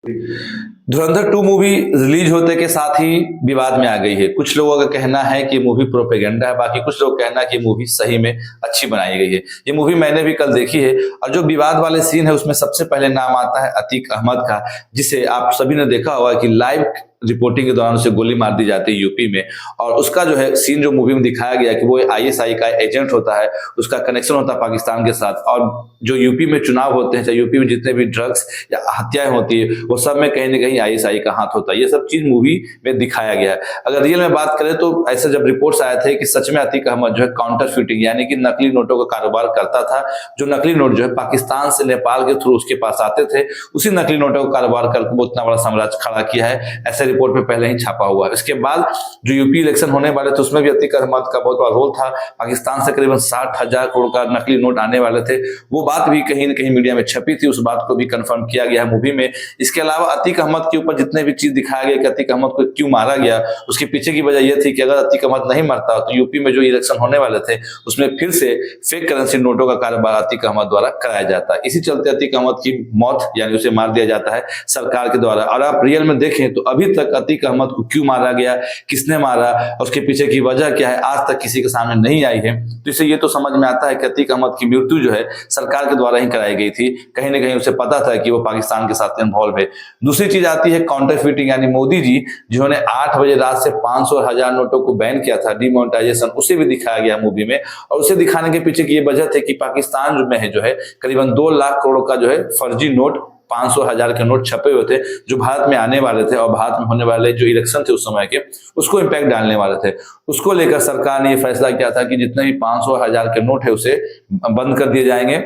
धुरंधर 2 movie release होते के साथ ही विवाद में आ गई है। कुछ लोगों का कहना है कि मूवी प्रोपेगेंडा है, बाकी कुछ लोग कहना है कि मूवी सही में अच्छी बनाई गई है। ये मूवी मैंने भी कल देखी है और जो विवाद वाले सीन है उसमें सबसे पहले नाम आता है अतीक अहमद का, जिसे आप सभी ने देखा होगा कि लाइव रिपोर्टिंग के दौरान उसे गोली मार दी जाती है यूपी में। और उसका जो है सीन जो मूवी में दिखाया गया कि वो आईएसआई का एजेंट होता है, उसका कनेक्शन होता है पाकिस्तान के साथ। और जो यूपी में चुनाव होते हैं, चाहे यूपी में जितने भी ड्रग्स या हत्याएं होती है, वो सब में कहीं ना कहीं आईएसआई का हाथ होता है। ये सब चीज मूवी में दिखाया गया है। अगर रियल में बात करें तो ऐसे जब रिपोर्ट्स आए थे कि सच में अतीक अहमद जो है काउंटर फीटिंग यानी कि नकली नोटों का कारोबार करता था। जो नकली नोट जो है पाकिस्तान से नेपाल के थ्रू उसके पास आते थे, उसी नकली नोटों का कारोबार करके वो इतना बड़ा साम्राज्य खड़ा किया है, ऐसे रिपोर्ट में पहले ही छापा हुआ है। इसके बाद जो यूपी इलेक्शन होने वाले थे उसमें भी अतीक अहमद का बहुत बड़ा रोल था। पाकिस्तान से करीबन 60,000 करोड़ का नकली नोट आने वाले थे। वो बात भी कहीं न कहीं मीडिया में छपी थी, उस बात को भी कंफर्म किया गया है मूवी में। इसके अलावा अतीक अहमद के ऊपर जितने भी चीज दिखाया गया कि अतीक अहमद को क्यों मारा गया, उसके पीछे की वजह यह थी कि अगर अतीक अहमद नहीं मरता तो यूपी में जो इलेक्शन होने वाले थे उसमें फिर से फेक करेंसी नोटों का कारोबार अतीक अहमद द्वारा कराया जाता है। इसी चलते अतीक अहमद की मौत यानी उसे मार दिया जाता है सरकार के द्वारा। और आप रियल में देखें तो अभी तक अतीक अहमद को क्यों मारा गया, किसने मारा, उसके पीछे की वजह क्या है, आज तक किसी के सामने नहीं आई है। तो इससे ये तो समझ में आता है कि अतीक अहमद की मृत्यु जो है सरकार के द्वारा ही कराई गई थी। कहीं ना कहीं उसे पता था कि वो पाकिस्तान के साथ इन्वॉल्व है। दूसरी चीज आती है काउंटरफीटिंग, यानी मोदी जी जिन्होंने 8 बजे रात से 500 और 1000 नोटों को बैन किया था, डिमोनेटाइजेशन, उसे भी दिखाया गया मूवी में। और उसे दिखाने के पीछे की ये वजह थी कि पाकिस्तान में है जो है करीबन 2 लाख करोड़ का जो है फर्जी नोट, 500 1000 के नोट छपे हुए थे जो भारत में आने वाले थे और भारत में होने वाले जो इलेक्शन थे उस समय के उसको इम्पैक्ट डालने वाले थे। उसको लेकर सरकार ने यह फैसला किया था कि जितने भी 500 1000 के नोट है उसे बंद कर दिए जाएंगे,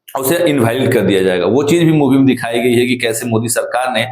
उसे इनवैलिड कर दिया जाएगा। वो चीज भी मूवी में दिखाई गई है कि कैसे मोदी सरकार ने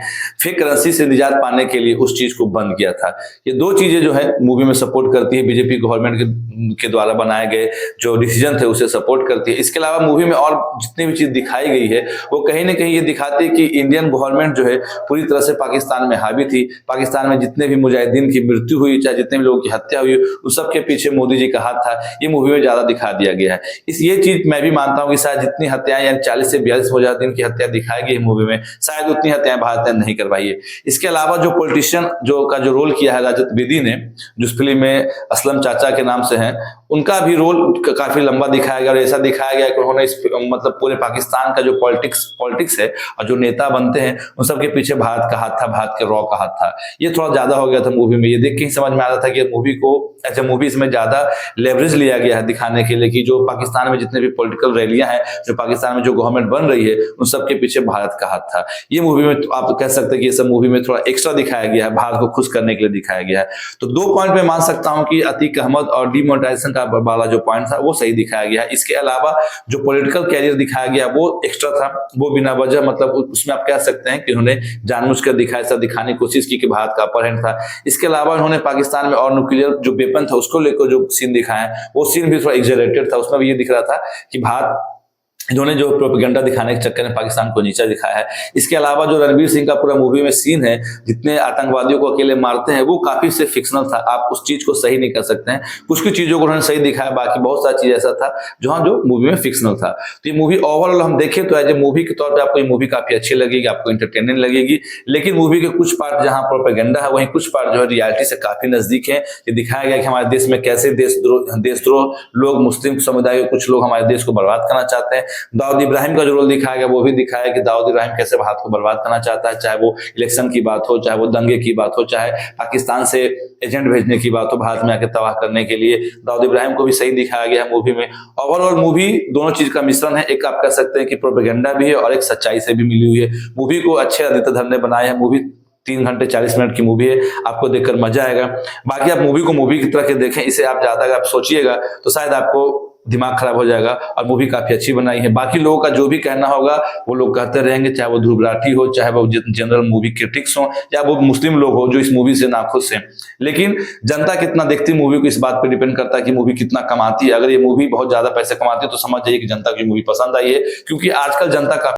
फेक करेंसी से निजात पाने के लिए उस चीज को बंद किया था। ये दो चीजें जो है मूवी में सपोर्ट करती है, बीजेपी गवर्नमेंट के द्वारा बनाए गए जो डिसीजन थे उसे सपोर्ट करती है। इसके अलावा मूवी में और जितनी भी चीज दिखाई गई है वो कहीं ना कहीं ये दिखाती है कि इंडियन गवर्नमेंट जो है पूरी तरह से पाकिस्तान में हावी थी। पाकिस्तान में जितने भी मुजाहिदीन की मृत्यु हुई, चाहे जितने भी लोगों की हत्या हुई, उस सबके पीछे मोदी जी का हाथ था। ये मूवी में ज्यादा दिखा दिया गया है। ये चीज मैं भी मानता हूँ कि शायद जितनी हत्याएं यानी 40 से 42 मुजाहिदीन की हत्या दिखाई गई मूवी में, शायद उतनी हत्याएं भारत ने नहीं करवाई है। इसके अलावा जो पॉलिटिशियन जो रोल किया है राजत विधि ने, जो फिल्म में असलम चाचा के नाम से हैं, उनका भी रोल काफी लंबा दिखाया गया और ऐसा दिखाया गया कि उन्होंने मतलब पूरे पाकिस्तान का जो पॉलिटिक्स है और जो नेता बनते हैं उन सबके पीछे भारत का हाथ था, भारत के रॉ का हाथ था। ये थोड़ा ज्यादा हो गया था मूवी में। ये देख के ही समझ में आ रहा था कि मूवी को ऐसे मूवीज में ज्यादा लेवरेज लिया गया है दिखाने के लिए कि जो पाकिस्तान में जितने भी पॉलिटिकल रैलियां हैं, जो पाकिस्तान में जो गवर्नमेंट बन रही है, उन सबके पीछे भारत का हाथ था। ये मूवी में तो आप कह सकते हैं कि ये सब मूवी में थोड़ा एक्स्ट्रा दिखाया गया है, भारत को खुश करने के लिए दिखाया गया है। तो 2 पॉइंट में मान सकता हूं कि अतीक अहमद और डिमोनेटाइजेशन का वाला जो पॉइंट था वो सही दिखाया गया है। इसके अलावा जो पॉलिटिकल कैरियर दिखाया गया वो एक्स्ट्रा था, वो बिना वजह, मतलब उसमें आप कह सकते हैं कि उन्होंने जानबूझकर दिखाया, ऐसा दिखाने की कोशिश की कि भारत का अपर हैंड था। इसके अलावा उन्होंने पाकिस्तान में और न्यूक्लियर जो वेपन था उसको लेकर जो सीन दिखाया वो सीन भी थोड़ा एग्जैजरेटेड था। उसमें भी ये दिख रहा था कि भारत इन्होंने जो प्रोपेगेंडा दिखाने के चक्कर में पाकिस्तान को नीचा दिखाया है। इसके अलावा जो रणवीर सिंह का पूरा मूवी में सीन है, जितने आतंकवादियों को अकेले मारते हैं, वो काफी से फिक्शनल था। आप उस चीज को सही नहीं कर सकते हैं। कुछ कुछ चीजों को उन्होंने सही दिखाया, बाकी बहुत सारी चीज ऐसा था जहां जो मूवी में फिक्शनल था। तो ये मूवी ओवरऑल हम देखें तो एज ए मूवी के तौर पर आपको ये मूवी काफी अच्छी लगेगी, आपको इंटरटेनिंग लगेगी। लेकिन मूवी के कुछ पार्ट जहां प्रोपेगेंडा है, वहीं कुछ पार्ट जो है रियलिटी से काफी नजदीक है। ये दिखाया गया कि हमारे देश में कैसे देशद्रोह लोग, मुस्लिम समुदाय के कुछ लोग हमारे देश को बर्बाद करना चाहते हैं। दाऊद इब्राहिम का जो रोल दिखाया गया वो भी दिखाया कि दाऊद इब्राहिम कैसे भारत को बर्बाद करना चाहता है, चाहे वो इलेक्शन की बात हो, चाहे वो दंगे की बात हो, चाहे पाकिस्तान से एजेंट भेजने की बात हो भारत में आके तबाह करने के लिए। दाऊद इब्राहिम को भी सही दिखाया गया है मूवी में। ओवरऑल मूवी दोनों चीज का मिश्रण है। एक आप कह सकते हैं कि प्रोपेगेंडा भी है और एक सच्चाई से भी मिली हुई है। मूवी को अच्छे आदित्य धर ने बनाया है। मूवी 3 घंटे 40 मिनट की मूवी है, आपको देखकर मजा आएगा। बाकी आप मूवी को मूवी की तरह के देखें, इसे आप ज्यादा अगर आप सोचिएगा तो शायद आपको दिमाग खराब हो जाएगा। और मूवी काफी अच्छी बनाई है। बाकी लोगों का जो भी कहना होगा वो लोग कहते रहेंगे, चाहे वो ध्रुव राठी हो, चाहे वो जनरल मूवी क्रिटिक्स हो, या वो मुस्लिम लोग हो जो इस मूवी से नाखुश हैं। लेकिन जनता कितना देखती मूवी को इस बात पे डिपेंड करता है कि मूवी कितना कमाती है। अगर ये मूवी बहुत ज्यादा पैसे कमाती है तो समझ जाइए कि जनता की मूवी पसंद आई है, क्योंकि आजकल जनता का